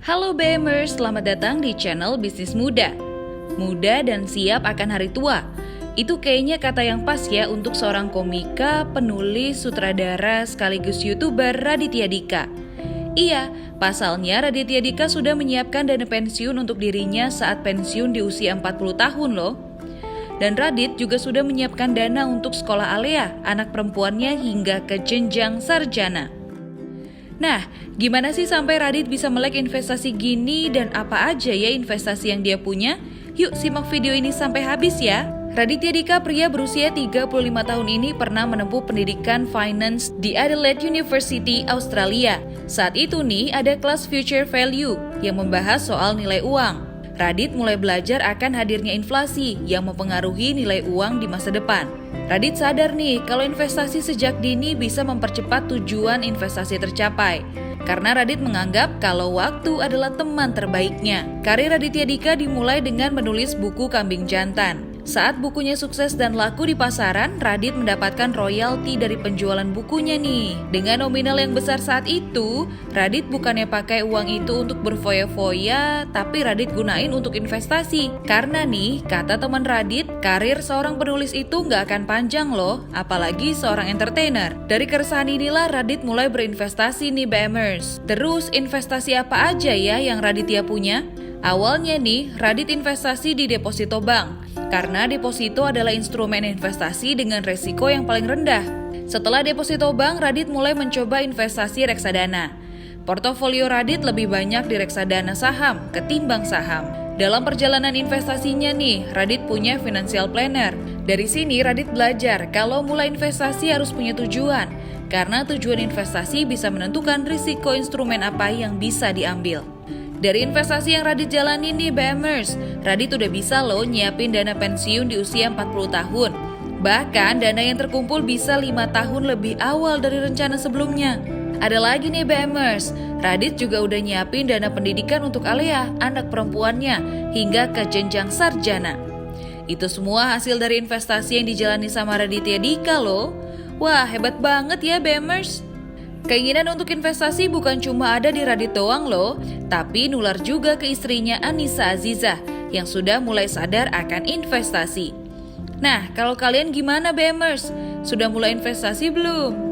Halo BMers, selamat datang di channel Bisnis Muda. Muda dan siap akan hari tua. Itu kayaknya kata yang pas ya untuk seorang komika, penulis, sutradara, sekaligus YouTuber Raditya Dika. Iya, pasalnya Raditya Dika sudah menyiapkan dana pensiun untuk dirinya saat pensiun di usia 40 tahun loh. Dan Radit juga sudah menyiapkan dana untuk sekolah Alea, anak perempuannya hingga ke jenjang sarjana. Nah, gimana sih sampai Radit bisa melek investasi gini dan apa aja ya investasi yang dia punya? Yuk simak video ini sampai habis ya. Raditya Dika, pria berusia 35 tahun ini pernah menempuh pendidikan finance di Adelaide University, Australia. Saat itu nih ada kelas Future Value yang membahas soal nilai uang. Radit mulai belajar akan hadirnya inflasi yang mempengaruhi nilai uang di masa depan. Radit sadar nih kalau investasi sejak dini bisa mempercepat tujuan investasi tercapai. Karena Radit menganggap kalau waktu adalah teman terbaiknya. Karir Raditya Dika dimulai dengan menulis buku Kambing Jantan. Saat bukunya sukses dan laku di pasaran, Radit mendapatkan royalti dari penjualan bukunya nih. Dengan nominal yang besar saat itu, Radit bukannya pakai uang itu untuk berfoya-foya, tapi Radit gunain untuk investasi. Karena nih, kata teman Radit, karir seorang penulis itu nggak akan panjang loh, apalagi seorang entertainer. Dari keresahan inilah Radit mulai berinvestasi nih BMers. Terus investasi apa aja ya yang Raditya punya? Awalnya nih, Radit investasi di deposito bank. Karena deposito adalah instrumen investasi dengan resiko yang paling rendah. Setelah deposito bank, Radit mulai mencoba investasi reksadana. Portofolio Radit lebih banyak di reksadana saham ketimbang saham. Dalam perjalanan investasinya nih, Radit punya financial planner. Dari sini Radit belajar kalau mulai investasi harus punya tujuan. Karena tujuan investasi bisa menentukan risiko instrumen apa yang bisa diambil. Dari investasi yang Radit jalani nih BMers, Radit udah bisa loh nyiapin dana pensiun di usia 40 tahun. Bahkan dana yang terkumpul bisa 5 tahun lebih awal dari rencana sebelumnya. Ada lagi nih BMers, Radit juga udah nyiapin dana pendidikan untuk Alea, anak perempuannya, hingga ke jenjang sarjana. Itu semua hasil dari investasi yang dijalani sama Raditya Dika loh. Wah, hebat banget ya BMers. Keinginan untuk investasi bukan cuma ada di Radit doang loh, tapi nular juga ke istrinya Anissa Azizah yang sudah mulai sadar akan investasi. Nah, kalau kalian gimana BMers? Sudah mulai investasi belum?